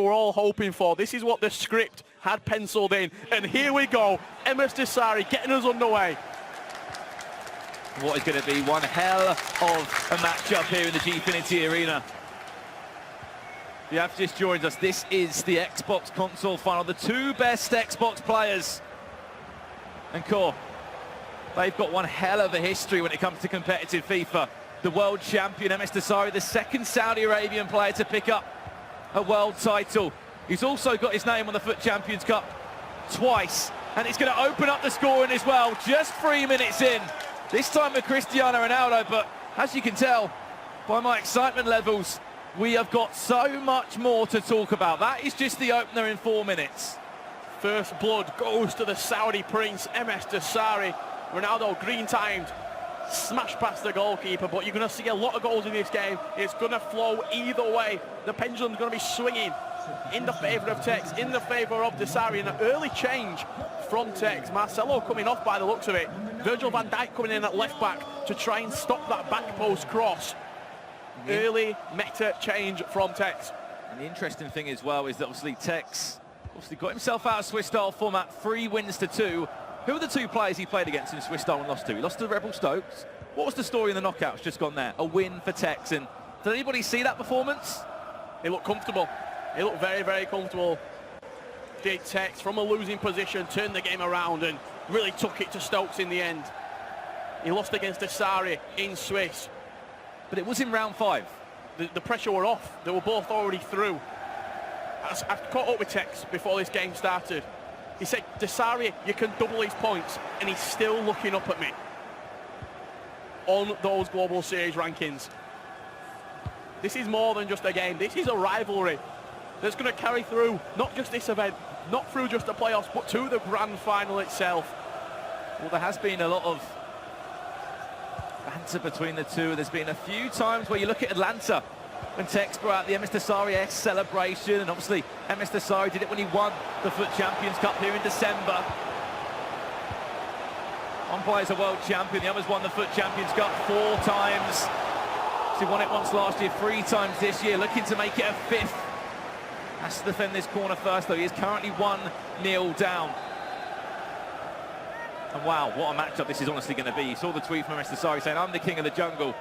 we're all hoping for. This is what the script had penciled in. And here we go, Msdossary getting us underway. What is going to be one hell of a matchup here in the Gfinity Arena. If you have just joined us, this is the Xbox console final. The two best Xbox players. And Core, they've got one hell of a history when it comes to competitive FIFA. The world champion, Msdossary, the second Saudi Arabian player to pick up a world title. He's also got his name on the FUT Champions Cup twice. And it's going to open up the scoring as well, just 3 minutes in. This time with Cristiano Ronaldo, but as you can tell by my excitement levels, we have got so much more to talk about. That is just the opener in 4 minutes. First blood goes to the Saudi prince, Msdossary. Ronaldo green-timed, smashed past the goalkeeper, but you're going to see a lot of goals in this game. It's going to flow either way. The pendulum's going to be swinging in the favour of Tekkz, in the favour of Msdossary, and an early change from Tekkz. Marcelo coming off by the looks of it. Virgil van Dijk coming in at left-back to try and stop that back post cross. Early meta change from Tekkz. And the interesting thing as well is that obviously Tekkz got himself out of Swiss style format, 3 wins to 2. Who are the two players he played against in Swiss style and lost to? He lost to Rebel Stokes. What was the story in the knockouts just gone there? A win for Tekkz. And did anybody see that performance? He looked comfortable. He looked very, very comfortable. Did Tekkz from a losing position, turned the game around and really took it to Stokes in the end. He lost against Msdossary in Swiss. But it was in round 5. The pressure were off. They were both already through. I caught up with Tekkz before this game started. He said, Msdossary, you can double his points, and he's still looking up at me on those Global Series rankings. This is more than just a game. This is a rivalry that's going to carry through, not just this event, not through just the playoffs, but to the grand final itself. Well, there has been a lot of banter between the two. There's been a few times where you look at Atlanta when Tekkz brought out the Msdossary celebration, and obviously Msdossary did it when he won the FUT Champions Cup here in December. One player's a world champion, the other's won the FUT Champions Cup 4 times. He won it once last year, 3 times this year, looking to make it a 5th. Has to defend this corner first, though. He is currently 1-0 down. And wow, what a matchup this is honestly going to be. You saw the tweet from Msdossary saying, I'm the king of the jungle.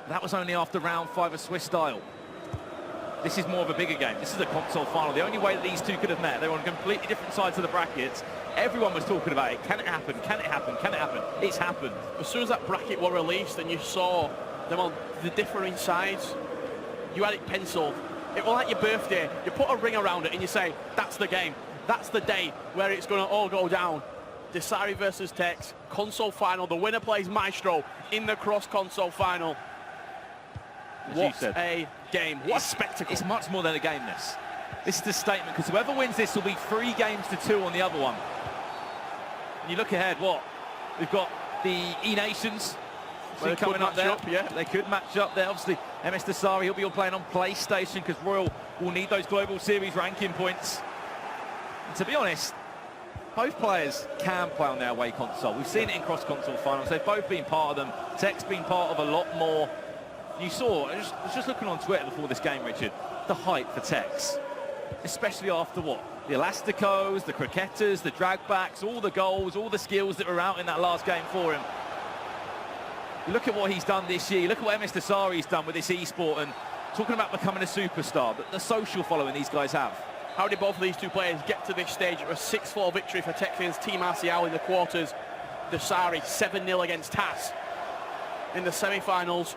That was only after round 5 of Swiss style. This is more of a bigger game. This is a console final. The only way that these two could have met, they were on completely different sides of the brackets. Everyone was talking about it. Can it happen? Can it happen? Can it happen? It's happened. As soon as that bracket were released and you saw them on the differing sides, you had it penciled. It was like your birthday. You put a ring around it and you say, that's the game. That's the day where it's going to all go down. Msdossary versus Tekkz, console final. The winner plays Maestro in the cross-console final. What a game. What a spectacle. It's much more than a game, this. This is the statement, because whoever wins this will be 3 games to 2 on the other one. And you look ahead, what? We've got the E-Nations coming up there. Yeah. They could match up there. Obviously, Msdossary, he'll be all playing on PlayStation, because Royal will need those Global Series ranking points. And to be honest, both players can play on their away console. We've seen it in cross-console finals. They've both been part of them. Tekkz been part of a lot more. You saw, I was just looking on Twitter before this game, Richard, the hype for Tekkz, especially after what? The Elasticos, the Cricketers, the dragbacks, all the goals, all the skills that were out in that last game for him. You look at what he's done this year, you look at what Msdossary's done with this e-sport, and talking about becoming a superstar, the social following these guys have. How did both of these two players get to this stage? A 6-4 victory for Tekkz against Team Martial in the quarters. Msdossary 7-0 against TAS in the semi-finals.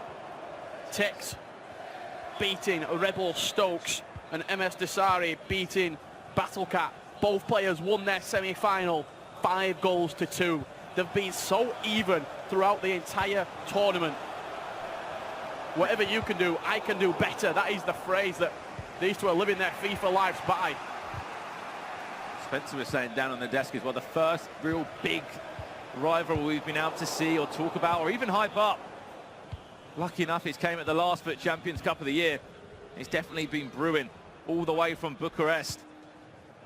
Tekkz beating Rebel Stokes and Msdossary beating Battlecat. Both players won their semi-final 5 goals to 2. They've been so even throughout the entire tournament. Whatever you can do, I can do better. That is the phrase that these two are living their FIFA lives by. Spencer was saying down on the desk as well, the first real big rival we've been able to see or talk about or even hype up. Lucky enough, it came at the last FUT Champions Cup of the year. It's definitely been brewing all the way from Bucharest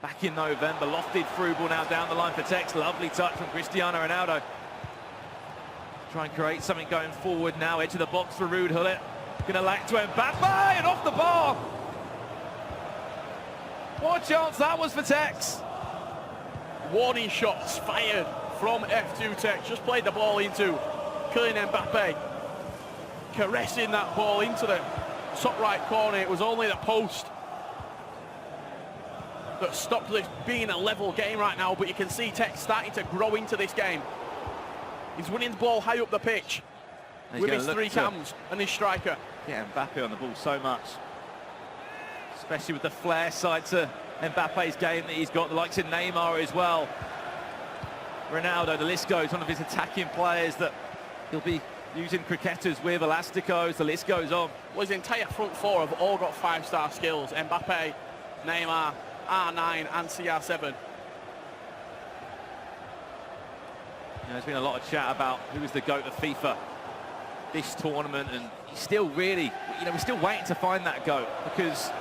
back in November. Lofted through ball now down the line for Tekkz. Lovely touch from Cristiano Ronaldo. Try and create something going forward now. Edge of the box for Ruud Gullit. Going to lack to Mbappe and off the bar. What a chance that was for Tekkz. Warning shots fired from F2tekkz. Just played the ball into Kylian Mbappe. Caressing that ball into the top right corner. It was only the post that stopped this being a level game right now, but you can see Tekkz starting to grow into this game. He's winning the ball high up the pitch with his three cams and his striker. Yeah, Mbappe on the ball so much, especially with the flair side to Mbappe's game that he's got, the likes of Neymar as well. Ronaldo, the list goes, one of his attacking players that he'll be using cricketers with, elasticos, the list goes on. Well, his entire front four have all got 5-star skills. Mbappe, Neymar, R9 and CR7. You know, there's been a lot of chat about who was the GOAT of FIFA this tournament, and he's still really, you know, we're still waiting to find that GOAT, because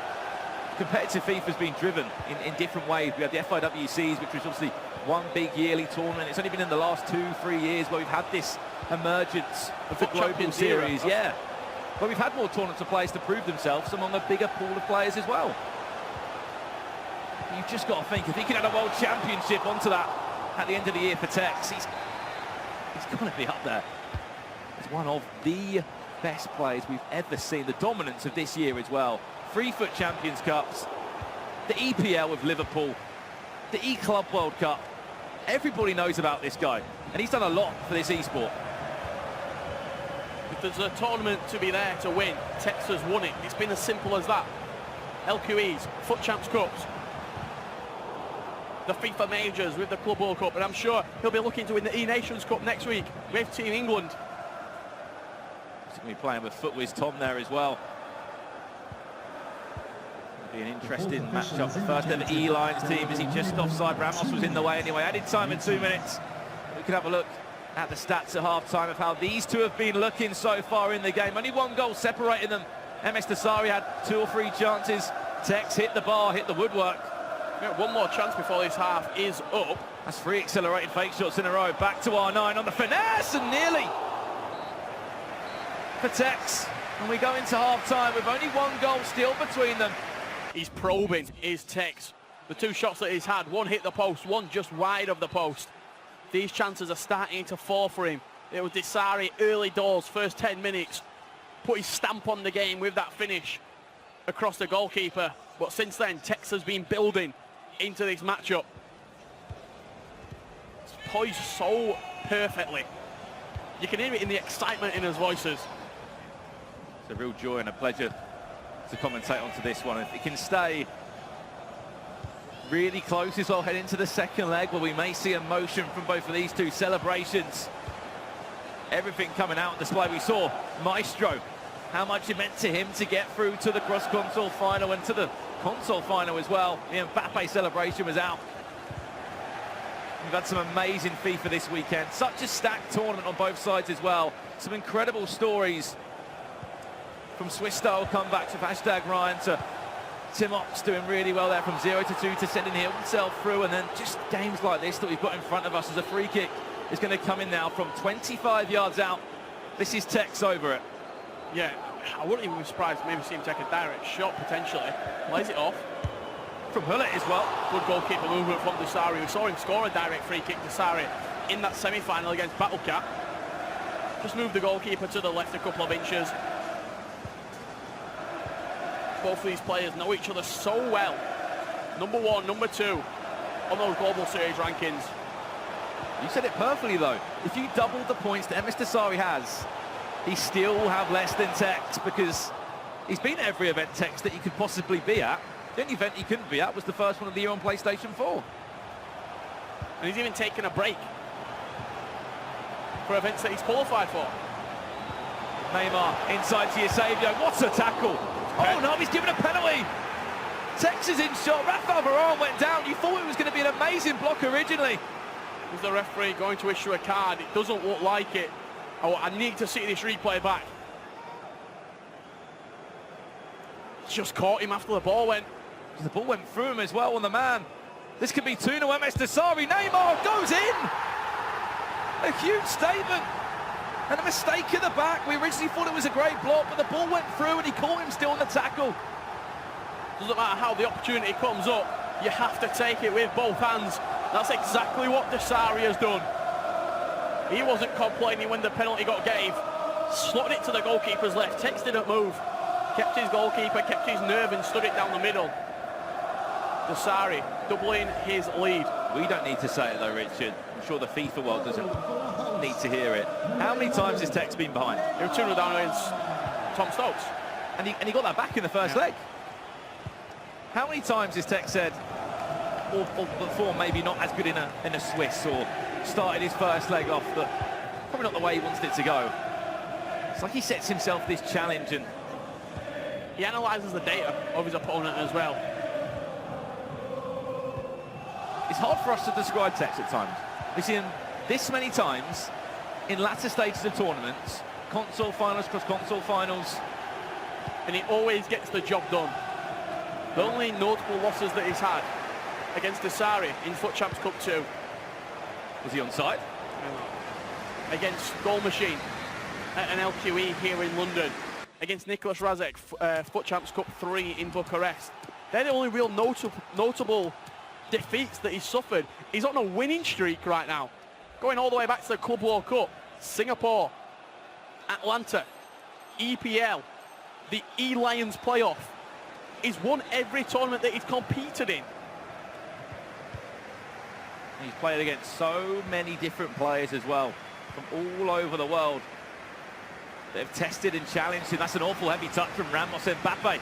competitive FIFA's been driven in different ways. We had the FIWCs, which was obviously one big yearly tournament. It's only been in the last 2-3 years where we've had this emergence of the global series. Yeah, but we've had more tournaments of players to prove themselves among a bigger pool of players as well. You've just got to think, if he can add a world championship onto that at the end of the year for Tekkz, he's going to be up there. He's one of the best players we've ever seen. The dominance of this year as well. 3-foot Champions Cups, the EPL with Liverpool, the E-Club World Cup. Everybody knows about this guy, and he's done a lot for this e-sport. If there's a tournament to be there to win, Tekkz has won it. It's been as simple as that. LQEs, Foot Champs Cups, the FIFA majors with the Club World Cup, and I'm sure he'll be looking to win the E-Nations Cup next week with Team England. He's going to be playing with FootWiz Tom there as well. It'll be an interesting matchup. The first ever E-Lions team. Is he just offside? Ramos was in the way anyway. Added time in 2 minutes. We can have a look at the stats at half-time of how these two have been looking so far in the game. Only one goal separating them. Msdossary had 2 or 3 chances. Tekkz hit the bar, hit the woodwork. Yeah, one more chance before this half is up. That's 3 accelerated fake shots in a row. Back to R9 on the finesse, and nearly for Tekkz. And we go into half-time with only 1 goal still between them. He's probing, is Tekkz. The 2 shots that he's had, one hit the post, one just wide of the post. These chances are starting to fall for him. It was Msdossary early doors, first 10 minutes, put his stamp on the game with that finish across the goalkeeper. But since then, Tekkz has been building into this matchup. It's poised so perfectly. You can hear it in the excitement in his voices. It's a real joy and a pleasure to commentate onto this one. If it can stay really close as well, head into the second leg where we may see emotion from both of these two celebrations. Everything coming out on display. We saw Maestro, how much it meant to him to get through to the cross-console final and to the console final as well. The Mbappe celebration was out. We've had some amazing FIFA this weekend. Such a stacked tournament on both sides as well. Some incredible stories, from Swiss-style comebacks with #Ryan to Tim Ox doing really well there from 0-2 to sending himself through, and then just games like this that we've got in front of us as a free kick is going to come in now from 25 yards out. This is Tekkz over it. Yeah, I wouldn't even be surprised to maybe see him take a direct shot potentially. Lays it off. From Hullet as well. Good goalkeeper movement from Msdossary. We saw him score a direct free kick to Msdossary in that semi-final against Battlecat. Just moved the goalkeeper to the left a couple of inches. Both of these players know each other so well. Number 1, number 2 on those global series rankings. You said it perfectly though. If you double the points that Msdossary has, he still will have less than Tekkz, because he's been at every event Tekkz that he could possibly be at. The only event he couldn't be at was the first one of the year on PlayStation 4. And he's even taken a break for events that he's qualified for. Neymar inside to Eusebio. What a tackle! Oh no, he's given a penalty! Tekkz is in shot. Rafael Varane went down. You thought it was going to be an amazing block originally. Is the referee going to issue a card? It doesn't look like it. Oh, I need to see this replay back. Just caught him after the ball went. The ball went through him as well on the man. This could be 2-0 Msdossary. Neymar goes in! A huge statement. And a mistake at the back. We originally thought it was a great block, but the ball went through and he caught him still on the tackle. Doesn't matter how the opportunity comes up, you have to take it with both hands. That's exactly what Msdossary has done. He wasn't complaining when the penalty got gave. Slotted it to the goalkeeper's left. Tekkz didn't move. Kept his goalkeeper, kept his nerve and stood it down the middle. Msdossary doubling his lead. We don't need to say it though, Richard. I'm sure the FIFA world doesn't need to hear it. How many times has Tekkz been behind? He was 2-0 down against Tom Stokes. And he got that back in the first leg. How many times has Tekkz said, or before maybe not as good in a Swiss, or started his first leg off, that probably not the way he wanted it to go. It's like he sets himself this challenge and he analyses the data of his opponent as well. It's hard for us to describe Tekkz at times. We've seen him this many times in latter stages of tournaments, console finals, cross-console finals. And he always gets the job done. The only notable losses that he's had against Msdossary in FUT Champs Cup 2. Was he onside? Against Goal Machine at an LQE here in London. Against Nicholas Razek, FUT Champs Cup 3 in Bucharest. They're the only real notable defeats that he's suffered. He's on a winning streak right now. Going all the way back to the Club World Cup, Singapore, Atlanta, EPL, the E-Lions playoff. He's won every tournament that he's competed in. He's played against so many different players as well, from all over the world. They've tested and challenged him. That's an awful heavy touch from Ramos Mbappe.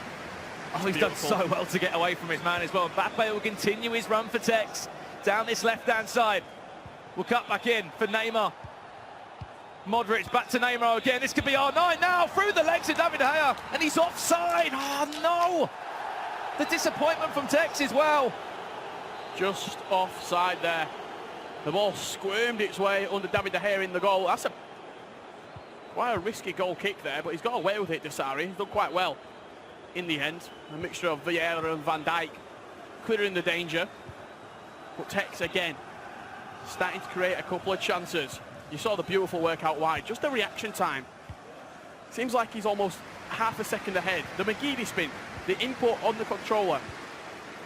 Oh, he's done so well to get away from his man as well. Mbappe will continue his run for Tekkz down this left-hand side. We'll cut back in for Neymar. Modric back to Neymar again. This could be R9 now, through the legs of David De Gea, and he's offside. Oh, no! The disappointment from Tekkz as well. Just offside there. The ball squirmed its way under David De Gea in the goal. That's quite a risky goal kick there, but he's got away with it, Msdossary. He's done quite well in the end. A mixture of Vieira and Van Dijk clearing the danger. But Tekkz again, starting to create a couple of chances. You saw the beautiful work out wide. Just the reaction time. Seems like he's almost half a second ahead. The McGeady spin, the input on the controller,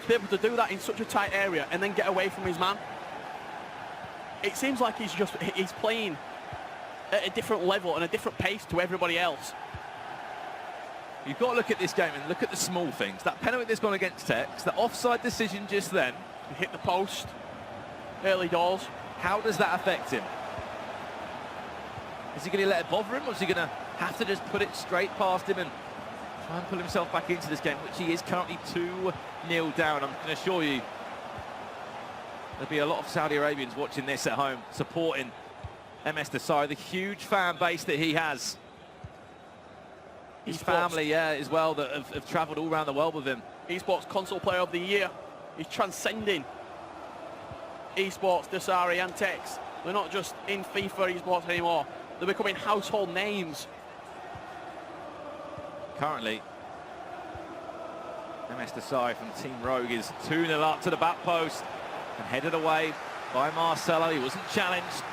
to be able to do that in such a tight area and then get away from his man. It seems like he's playing at a different level and a different pace to everybody else. You've got to look at this game and look at the small things. That penalty that's gone against Tekkz, the offside decision just then. He hit the post early doors. How does that affect him? Is he going to let it bother him, or is he going to have to just put it straight past him and try and pull himself back into this game, which he is currently 2-0 down? I'm going to assure you there'll be a lot of Saudi Arabians watching this at home, supporting Msdossary, the huge fan base that he has. His family, as well, that have travelled all around the world with him. Esports Console Player of the Year. He's transcending esports, Msdossary and Tekkz. They're not just in FIFA esports anymore. They're becoming household names. Currently, Msdossary from Team Rogue is 2-0 up to the back post and headed away by Marcelo. He wasn't challenged.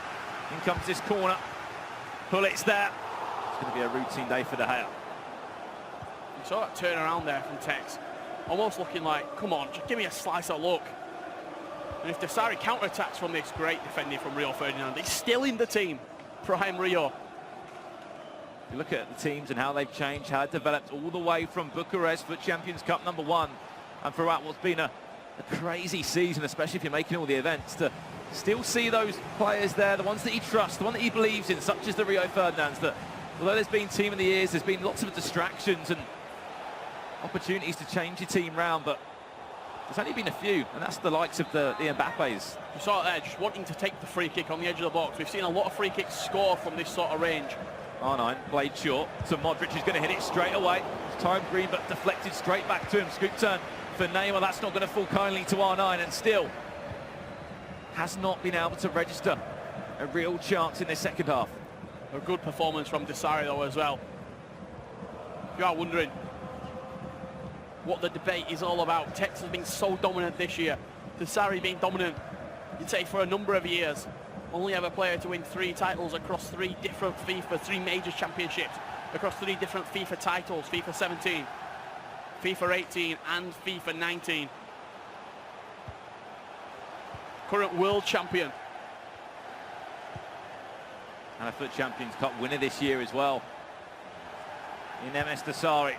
In comes this corner. Pullit's there. It's going to be a routine day for De Gea. You saw that turnaround there from Tekkz. Almost looking like, come on, just give me a slice of luck. And if Msdossary counter-attacks from this great defending from Rio Ferdinand, he's still in the team. Prime Rio. You look at the teams and how they've changed, how it developed all the way from Bucharest for Champions Cup #1, and throughout what's been a crazy season, especially if you're making all the events, to still see those players there, the ones that he trusts, the one that he believes in, such as the Rio Ferdinands, that although there's been Team of the Years, there's been lots of distractions and opportunities to change your team round, but there's only been a few, and that's the likes of the Mbappes. You saw it there, just wanting to take the free kick on the edge of the box. We've seen a lot of free kicks score from this sort of range. R9 played short, so Modric is going to hit it straight away. It's timed green, but deflected straight back to him. Scoop turn for Neymar. That's not going to fall kindly to R9, and still has not been able to register a real chance in this second half. A good performance from Msdossary though as well. If you are wondering what the debate is all about, Tekkz has been so dominant this year. Msdossary being dominant, you'd say, for a number of years. Only ever player to win 3 titles across 3 different FIFA, 3 major championships, across 3 different FIFA titles, FIFA 17, FIFA 18 and FIFA 19. Current world champion. And a FUT Champions Cup winner this year as well. In Msdossary.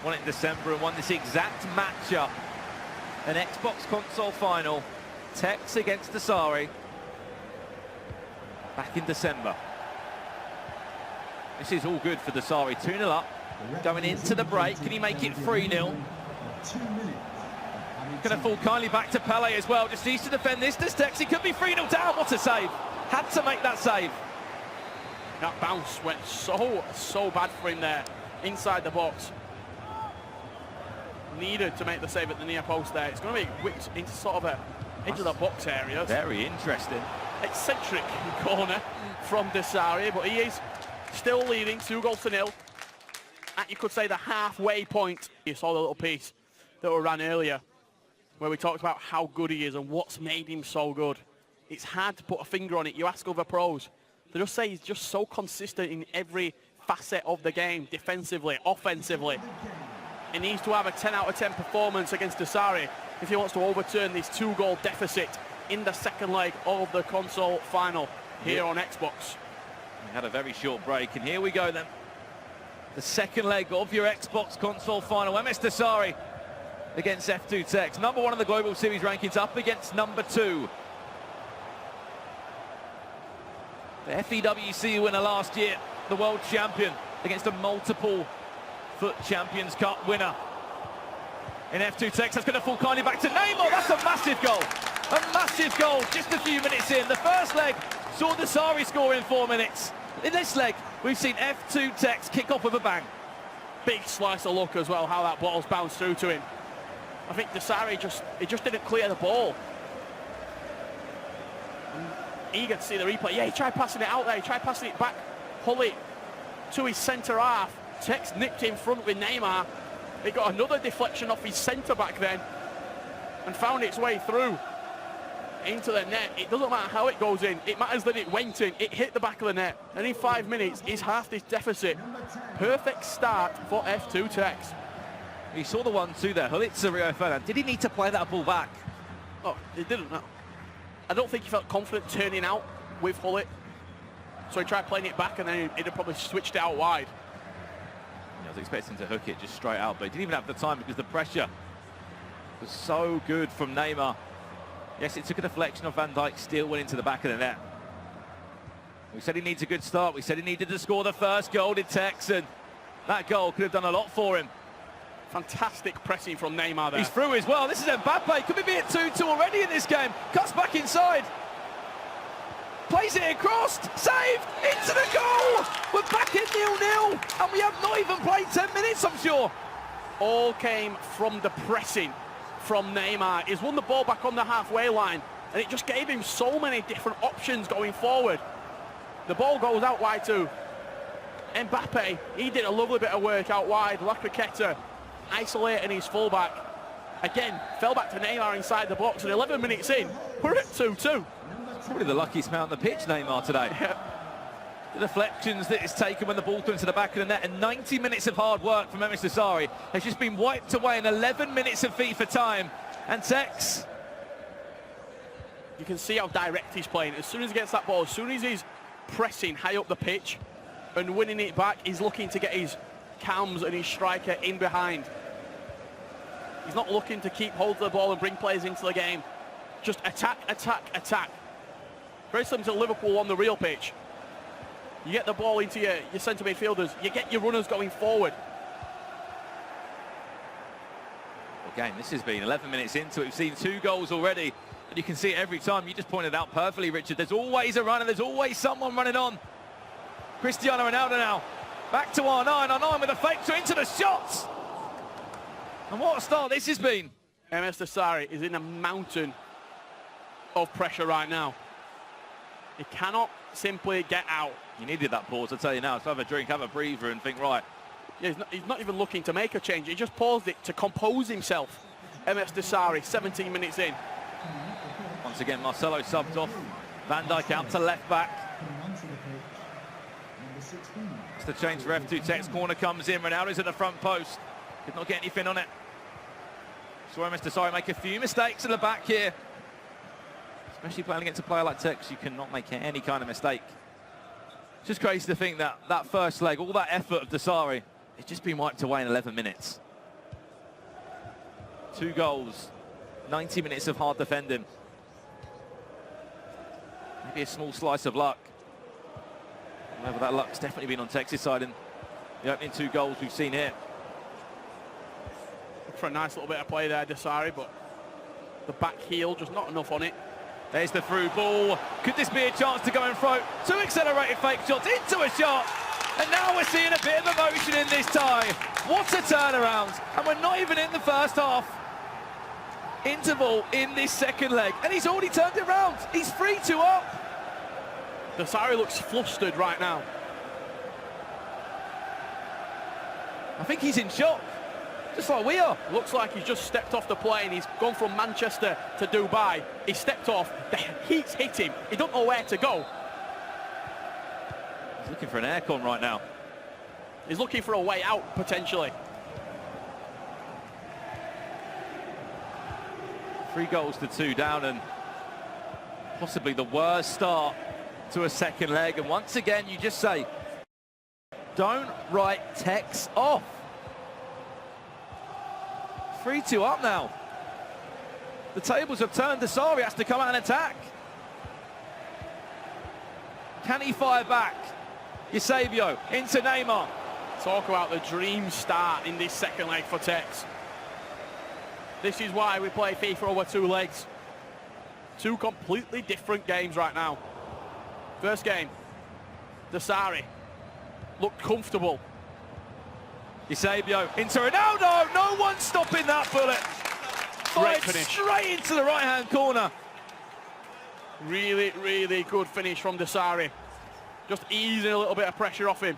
Won it in December and won this exact matchup. An Xbox console final. Tekkz against Msdossary. Back in December. This is all good for Msdossary. 2-0 up. Going into the break. Can he make it 3-0? Going to fall kindly back to Pele as well. Just needs to defend this. Does Tekkz? He could be 3-0 down. What a save. Had to make that save. That bounce went so bad for him there, inside the box. Needed to make the save at the near post there. It's going to be whipped into sort of a edge of the box area. Very interesting. Eccentric corner from Msdossary, but he is still leading 2-0 at, you could say, the halfway point. You saw the little piece that we ran earlier where we talked about how good he is and what's made him so good. It's hard to put a finger on it. You ask other pros, they just say he's just so consistent in every facet of the game, defensively, offensively. He needs to have a 10 out of 10 performance against Msdossary if he wants to overturn this 2-goal deficit in the second leg of the console final here on Xbox. We had a very short break, and here we go then. The second leg of your Xbox console final. Msdossary against F2tekkz. #1 in the Global Series rankings up against #2. The FEWC winner last year, the world champion, against a multiple FUT Champions Cup winner. In F2tekkz, that's going to fall kindly back to Neymar. That's a massive goal. A massive goal just a few minutes in. The first leg saw Msdossary score in 4 minutes. In this leg, we've seen F2tekkz kick off with a bang. Big slice of luck as well, how that ball's bounced through to him. I think Msdossary just didn't clear the ball. Eager to see the replay. Yeah, he tried passing it out there. He tried passing it back. Hully to his centre half. Tekkz nipped in front with Neymar. He got another deflection off his centre back then and found its way through into the net. It doesn't matter how it goes in. It matters that it went in. It hit the back of the net. And in 5 minutes, he's half this deficit. Perfect start for F2tekkz. He saw the 1-2 there. Hully to Rio Ferdinand. Did he need to play that ball back? Oh, he didn't, no. I don't think he felt confident turning out with Hully. So he tried playing it back and then he'd have probably switched it out wide. I was expecting to hook it just straight out, but he didn't even have the time because the pressure was so good from Neymar. Yes, it took a deflection of Van Dijk, still went into the back of the net. We said he needs a good start. We said he needed to score the first goal, did Tekkz, and that goal could have done a lot for him. Fantastic pressing from Neymar there. He's through as well. This is Mbappe. Could be at 2-2 already in this game. Cuts back inside. Plays it across. Saved. Into the goal. We're back at 0-0. And we have not even played 10 minutes, I'm sure. All came from the pressing from Neymar. He's won the ball back on the halfway line. And it just gave him so many different options going forward. The ball goes out wide to Mbappe. He did a lovely bit of work out wide. F2tekkz isolating his fullback. Again, fell back to Neymar inside the box, and 11 minutes in, we're at 2-2. Probably the luckiest man on the pitch, Neymar, today. Yeah. The deflections that it's taken when the ball comes to the back of the net, and 90 minutes of hard work from Msdossary has just been wiped away in 11 minutes of FIFA time. And Tekkz, you can see how direct he's playing. As soon as he gets that ball, as soon as he's pressing high up the pitch and winning it back, he's looking to get his cams and his striker in behind. He's not looking to keep hold of the ball and bring players into the game. Just attack, attack, attack. Very similar to Liverpool on the real pitch. You get the ball into your centre midfielders, you get your runners going forward. again, this has been 11 minutes into it. We've seen 2 goals already, and you can see it every time. You just pointed out perfectly, Richard. There's always a runner. There's always someone running on. Cristiano Ronaldo now. Back to R9. R9 with a fake to into the shots. And what a start this has been. Msdossary is in a mountain of pressure right now. He cannot simply get out. You needed that pause, I tell you now. So have a drink, have a breather, and think, right. Yeah, he's not even looking to make a change. He just paused it to compose himself. Msdossary, 17 minutes in. Once again, Marcelo subbed off. Van Dijk out to left back. It's the change for F2tekkz. Corner comes in. Ronaldo's at the front post. Could not get anything on it. Saw Msdossary make a few mistakes in the back here. Especially playing against a player like Tekkz, you cannot make any kind of mistake. It's just crazy to think that that first leg, all that effort of Msdossary, it's just been wiped away in 11 minutes. 2 goals, 90 minutes of hard defending. Maybe a small slice of luck. However, that luck's definitely been on Tekkz's side in the opening 2 goals we've seen here. For a nice little bit of play there, Msdossary, but the back heel just not enough on it. There's the through ball. Could this be a chance to go and throw 2 accelerated fake shots into a shot? And now we're seeing a bit of emotion in this tie. What a turnaround. And we're not even in the first half interval in this second leg. And he's already turned it around. He's 3-2 up. Msdossary looks flustered right now. I think he's in shock. Just like we are. Looks like he's just stepped off the plane. He's gone from Manchester to Dubai. He stepped off. The heat's hit him. He don't know where to go. He's looking for an aircon right now. He's looking for a way out, potentially. 3 goals to 2 down, and possibly the worst start to a second leg. And once again, you just say, don't write Tekkz off. 3-2 up now. The tables have turned. Msdossary has to come out and attack. Can he fire back? Eusebio into Neymar. Talk about the dream start in this second leg for Tekkz. This is why we play FIFA over 2 legs. 2 completely different games right now. First game, Msdossary looked comfortable. Eusebio into Ronaldo. No one's stopping that bullet. Fired straight into the right-hand corner. Really, really good finish from Msdossary. Just easing a little bit of pressure off him.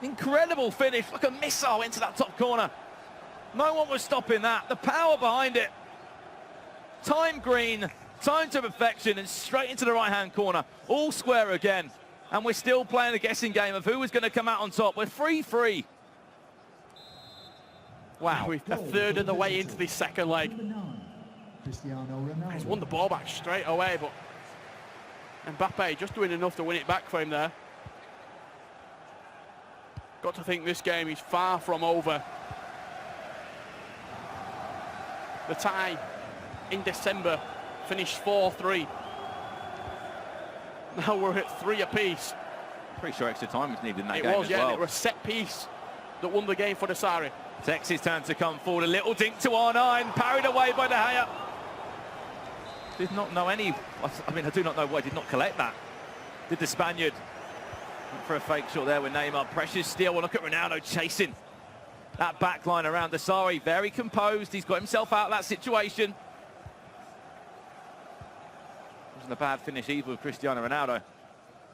Incredible finish, like a missile into that top corner. No one was stopping that. The power behind it. Time green, time to perfection, and straight into the right-hand corner. All square again. And we're still playing a guessing game of who was going to come out on top. We're 3-3. Wow. We're a third of the way into this second leg. He's won the ball back straight away, but Mbappe just doing enough to win it back for him there. Got to think this game is far from over. The tie in December finished 4-3. Now we're at 3 apiece. Pretty sure extra time was needed in that game as well. It was, yeah. It was a set piece that won the game for Msdossary. Tekkz's turn to come forward. A little dink to R9, parried away by De Gea. Did not know any. I mean, I do not know why he did not collect that. Did the Spaniard. Went for a fake shot there with Neymar. Precious steal. Well, look at Ronaldo chasing that back line around Msdossary. Very composed. He's got himself out of that situation. Wasn't a bad finish either with Cristiano Ronaldo.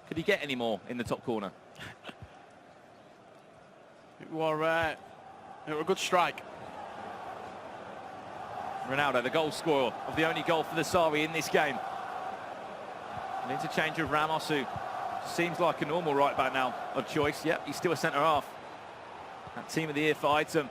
Could he get any more in the top corner? It was a good strike. Ronaldo, the goal scorer of the only goal for Msdossary in this game. An interchange of Ramos, who seems like a normal right back now of choice. Yep, he's still a centre-half. That team of the year for item.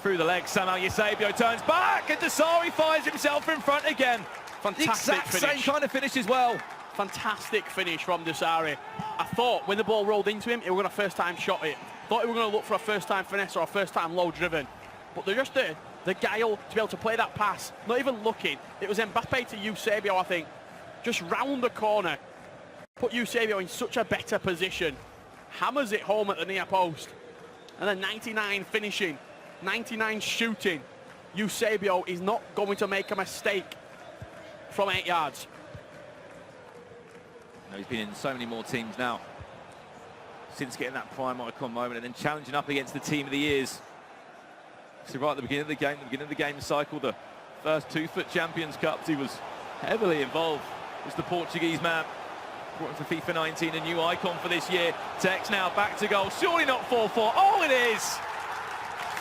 Through the legs, somehow Eusebio turns back, and Msdossary finds himself in front again. Fantastic exact finish. Same kind of finish as well. Fantastic finish from Msdossary. I thought when the ball rolled into him, he was going to first-time shot it. Thought he was going to look for a first-time finesse or a first-time low-driven. But they're just the guile to be able to play that pass, not even looking. It was Mbappe to Eusebio, I think. Just round the corner. Put Eusebio in such a better position. Hammers it home at the near post. And then 99 finishing, 99 shooting. Eusebio is not going to make a mistake from 8 yards. No, he's been in so many more teams now since getting that prime icon moment and then challenging up against the team of the years. So right at the beginning of the game cycle, the first 2 FUT Champions Cups, he was heavily involved. Was the Portuguese man. Brought him for FIFA 19, a new icon for this year. Tekkz now back to goal. Surely not 4-4. Oh, it is!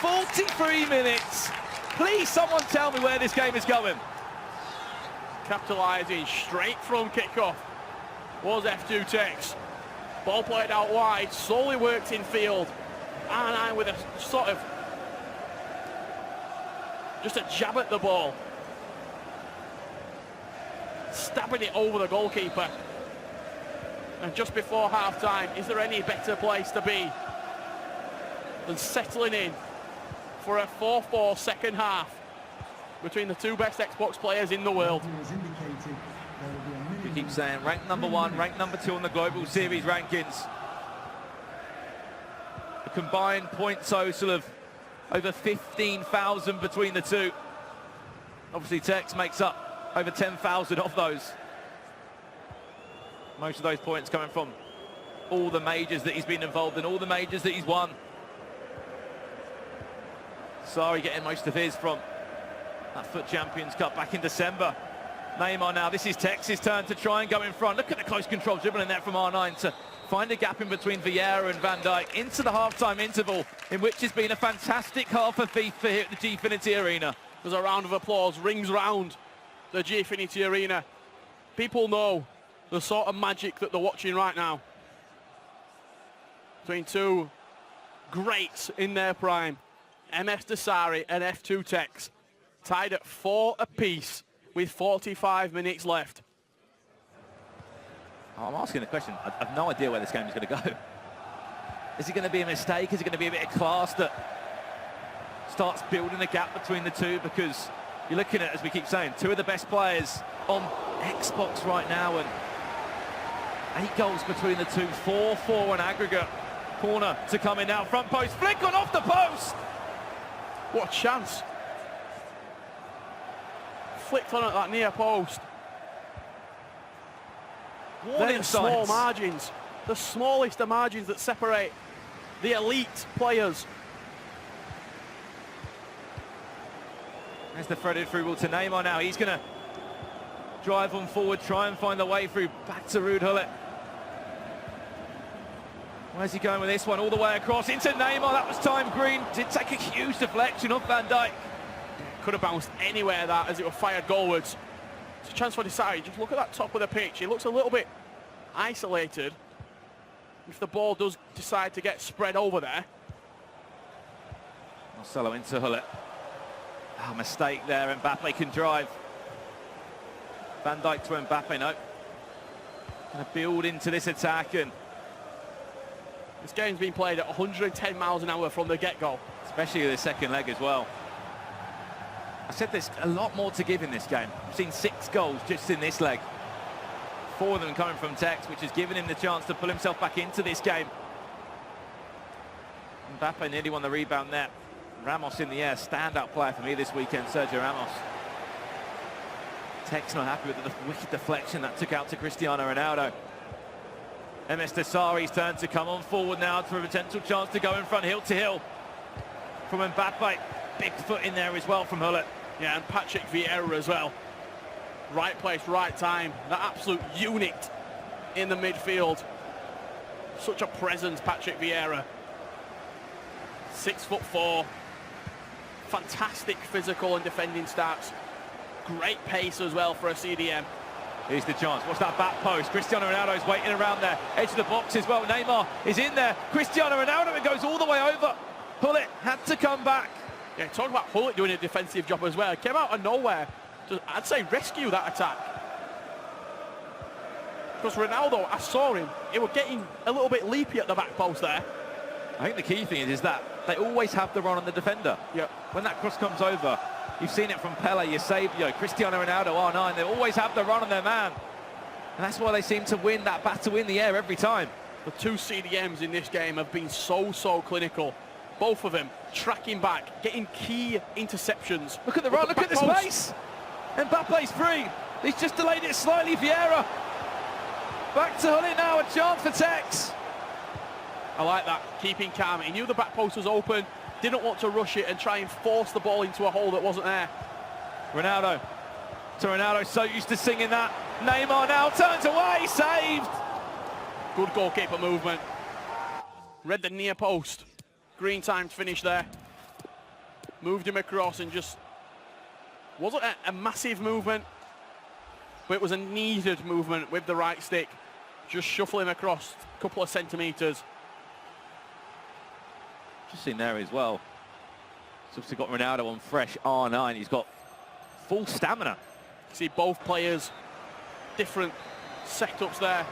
43 minutes. Please, someone tell me where this game is going. Capitalising straight from kickoff was F2tekkz. Ball played out wide, slowly worked in field. R9 with a sort of Just a jab at the ball. Stabbing it over the goalkeeper. And just before half-time, is there any better place to be than settling in for a 4-4 second half between the two best Xbox players in the world? We keep saying ranked number 1, ranked number 2 on the Global Series rankings. A combined point total of over 15,000 between the two. Obviously, Tekkz makes up over 10,000 of those. Most of those points coming from all the majors that he's been involved in, all the majors that he's won. Msdossary getting most of his from that FUT Champions Cup back in December. Neymar now, this is Tekkz's turn to try and go in front. Look at the close control dribbling there from R9 to find a gap in between Vieira and Van Dijk into the half-time interval, in which has been a fantastic half of FIFA here at the Gfinity Arena. There's a round of applause rings round the Gfinity Arena. People know the sort of magic that they're watching right now between two greats in their prime, Msdossary and F2tekkz, tied at 4 apiece with 45 minutes left. I'm asking the question. I've no idea where this game is going to go. Is it going to be a mistake? Is it going to be a bit of class that starts building a gap between the two? Because you're looking at, as we keep saying, two of the best players on Xbox right now, and 8 goals between the two, 4-4 on aggregate. Corner to come in now, front post, flick on off the post! What a chance. Flicked on at that near post. Warning small signs. margins, the smallest of margins that separate the elite players. There's the threaded through ball to Neymar now. He's going to drive on forward, try and find the way through. Back to Ruud Gullit. Where's he going with this one? All the way across into Neymar. That was time green. Did take a huge deflection off Van Dijk. Could have bounced anywhere that as it was fired goalwards. It's a chance for Msdossary. Just look at that top of the pitch. He looks a little bit isolated. If the ball does decide to get spread over there. Marcelo into Gullit. Oh, mistake there. Mbappe can drive. Van Dijk to Mbappe. No. Going to build into this attack, and this game's been played at 110 miles an hour from the get-go. Especially the second leg as well. I said there's a lot more to give in this game. We've seen 6 goals just in this leg. 4 of them coming from Tekkz, which has given him the chance to pull himself back into this game. Mbappe nearly won the rebound there. Ramos in the air, standout player for me this weekend, Sergio Ramos. Tekkz not happy with the wicked deflection that took out to Cristiano Ronaldo. Msdossary's turn to come on forward now for a potential chance to go in front, hill to hill from Mbappe. Big foot in there as well from Gullit. Yeah, and Patrick Vieira as well. Right place, right time. That absolute unit in the midfield. Such a presence, Patrick Vieira. 6'4". Fantastic physical and defending stats. Great pace as well for a CDM. Here's the chance. What's that back post? Cristiano Ronaldo's waiting around there. Edge of the box as well. Neymar is in there. Cristiano Ronaldo, it goes all the way over. Gullit had to come back. Yeah, talk about Gullit doing a defensive job as well. Came out of nowhere to, I'd say, rescue that attack. Because Ronaldo, I saw him, he was getting a little bit leapy at the back post there. I think the key thing is that they always have the run on the defender. Yep. When that cross comes over, you've seen it from Pele, Eusebio, Cristiano Ronaldo, R9. They always have the run on their man. And that's why they seem to win that battle in the air every time. The two CDMs in this game have been so clinical. Both of them tracking back, getting key interceptions. Look at the run, look at the space. Mbappe's free. He's just delayed it slightly, Vieira. Back to Gullit now, a chance for Tekkz. I like that, keeping calm. He knew the back post was open, didn't want to rush it and try and force the ball into a hole that wasn't there. Ronaldo to Ronaldo, so used to singing that. Neymar now turns away, saved. Good goalkeeper movement. Read the near post. Green timed finish there. Moved him across and just... wasn't a massive movement, but it was a needed movement with the right stick. Just shuffle him across a couple of centimetres. Just seen there as well. He's also got Ronaldo on fresh R9. He's got full stamina. See both players, different setups there.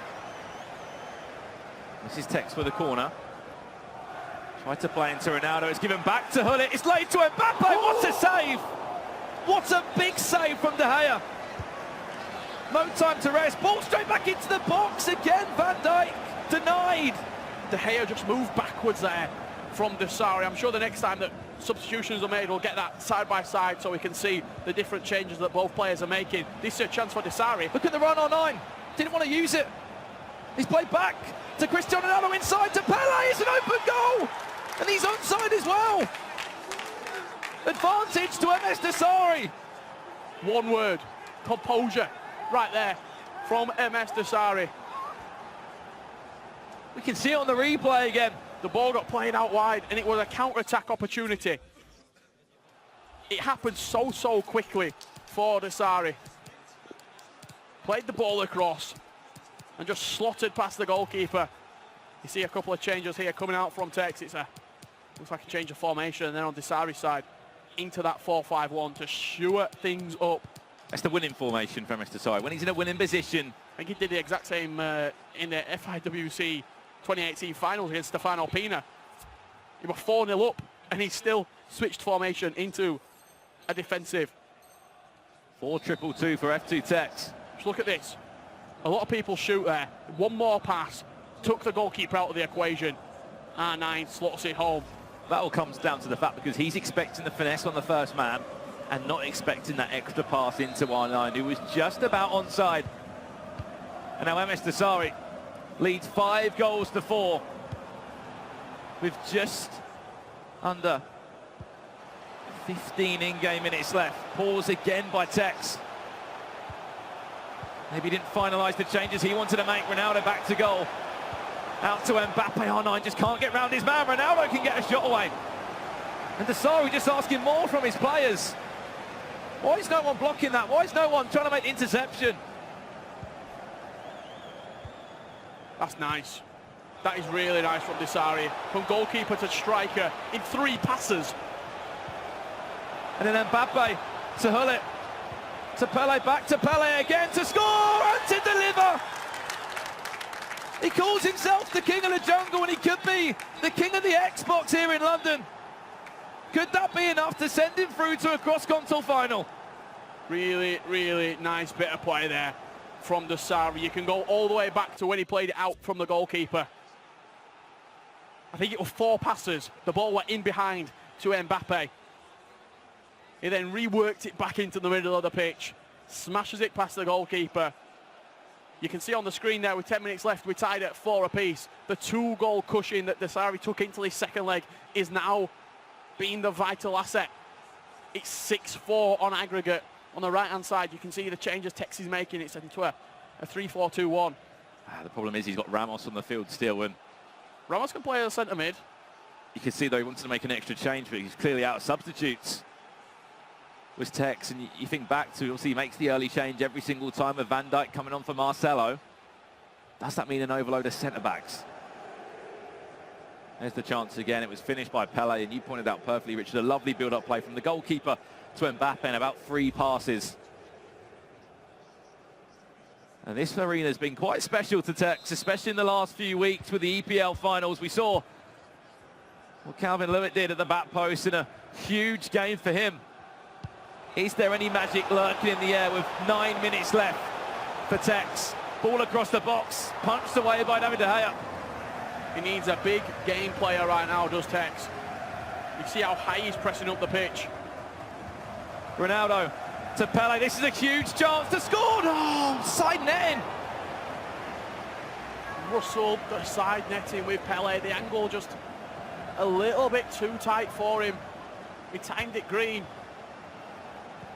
This is Tekkz for the corner. Tried to play into Ronaldo. It's given back to Hullet. It's laid to Mbappe. What a save! What a big save from De Gea. No time to rest. Ball straight back into the box again. Van Dijk denied. De Gea just moved backwards there from Msdossary. I'm sure the next time that substitutions are made, we'll get that side by side so we can see the different changes that both players are making. This is a chance for Msdossary. Look at the run on 9. Didn't want to use it. He's played back to Cristiano Ronaldo inside to Pele. It's an open goal. And he's onside as well. Advantage to Msdossary. One word, composure, right there from Msdossary. We can see it on the replay again. The ball got played out wide and it was a counter-attack opportunity. It happened so quickly for Msdossary. Played the ball across and just slotted past the goalkeeper. You see a couple of changes here coming out from Tekkz. Looks like a change of formation, and then on Msdossary's side into that 4-5-1 to shore things up. That's the winning formation for Msdossary. When he's in a winning position. I think he did the exact same in the FIWC 2018 finals against Stefano Pina. He was 4-0 up and he still switched formation into a defensive. 4-2-2 for F2tekkz. Just look at this. A lot of people shoot there. One more pass, took the goalkeeper out of the equation. R9 slots it home. That all comes down to the fact because he's expecting the finesse on the first man and not expecting that extra pass into R9, who was just about onside. And now Msdossary leads 5-4 with just under 15 in-game minutes left. Pause again by Tekkz. Maybe he didn't finalise the changes he wanted to make. Ronaldo back to goal. Out to Mbappe. R9 just can't get round his man. Ronaldo can get a shot away. And Msdossary just asking more from his players. Why is no one blocking that? Why is no one trying to make interception? That's nice. That is really nice from Msdossary. From goalkeeper to striker in 3 passes. And then Mbappe to Hullet. To Pele, back to Pele again to score and to deliver. He calls himself the king of the jungle and he could be the king of the Xbox here in London. Could that be enough to send him through to a cross-console final? Really nice bit of play there from Msdossary. You can go all the way back to when he played it out from the goalkeeper. I think it was 4 passes. The ball went in behind to Mbappe. He then reworked it back into the middle of the pitch. Smashes it past the goalkeeper. You can see on the screen there with 10 minutes left, we tied at 4 apiece. The 2-goal cushion that Msdossary took into his second leg is now being the vital asset. It's 6-4 on aggregate. On the right-hand side, you can see the changes Tekkz is making. It's into a 3-4-2-1. The problem is he's got Ramos on the field still, and Ramos can play as a centre mid. You can see though he wanted to make an extra change, but he's clearly out of substitutes. Was Tekkz, and you think back to, obviously he makes the early change every single time with Van Dijk coming on for Marcelo. Does that mean an overload of centre-backs? There's the chance again. It was finished by Pele, and you pointed out perfectly, Richard, a lovely build-up play from the goalkeeper to Mbappe in about 3 passes. And this arena has been quite special to Tekkz, especially in the last few weeks with the EPL finals. We saw what Calvin Lewitt did at the back post in a huge game for him. Is there any magic lurking in the air with 9 minutes left for Tekkz? Ball across the box, punched away by David De Gea. He needs a big game player right now, does Tekkz. You see how high he's pressing up the pitch. Ronaldo to Pele. This is a huge chance to score. Oh, side netting. Russell, the side netting with Pele. The angle just a little bit too tight for him. He timed it green.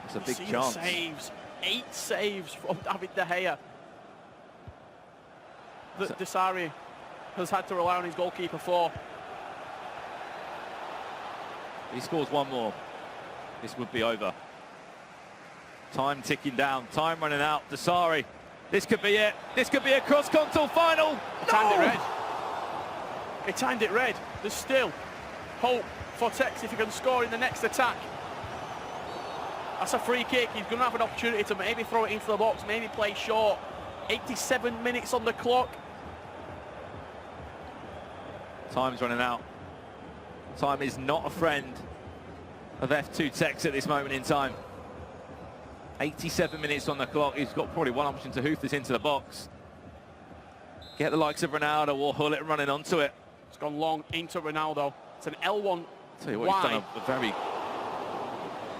It's a big See chance. The saves. 8 saves from David De Gea. Msdossary has had to rely on his goalkeeper for. He scores one more. This would be over. Time ticking down, time running out. Msdossary, this could be it. This could be a cross-console final. He timed it red. He timed it red. There's still hope for Tekkz if he can score in the next attack. That's a free kick. He's going to have an opportunity to maybe throw it into the box, maybe play short. 87 minutes on the clock. Time's running out. Time is not a friend of F2tekkz at this moment in time. 87 minutes on the clock. He's got probably one option to hoof this into the box. Get the likes of Ronaldo or Hullet running onto it. It's gone long into Ronaldo. It's an L1 Tell you what, wide. he's done a very...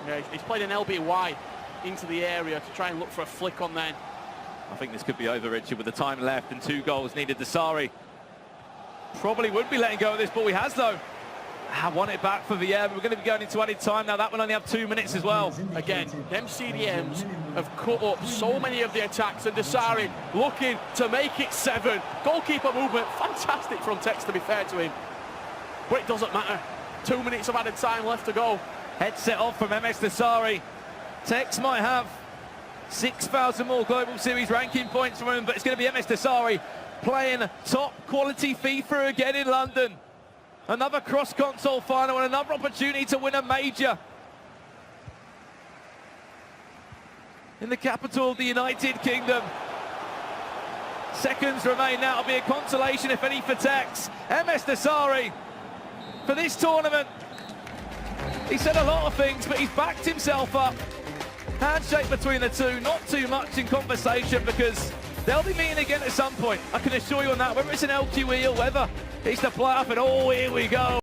Yeah, he's played an LB wide into the area to try and look for a flick on then. I think this could be over, Richard, with the time left and 2 goals needed. Msdossary probably would be letting go of this ball. He has, though. Won it back for Vieira. We're going to be going into added time now. That will only have 2 minutes as well. Again, them CDMs have cut up so many of the attacks, and Msdossary looking to make it 7. Goalkeeper movement, fantastic from Tekkz, to be fair to him. But it doesn't matter. 2 minutes of added time left to go. Headset off from Msdossary. Tekkz might have 6,000 more Global Series ranking points from him, but it's going to be Msdossary playing top quality FIFA again in London. Another cross-console final and another opportunity to win a major in the capital of the United Kingdom. Seconds remain now. It'll be a consolation, if any, for Tekkz. Msdossary for this tournament. He said a lot of things, but he's backed himself up. Handshake between the two, not too much in conversation, because they'll be meeting again at some point. I can assure you on that, whether it's an LQE or whether it's the playoff, and oh, here we go.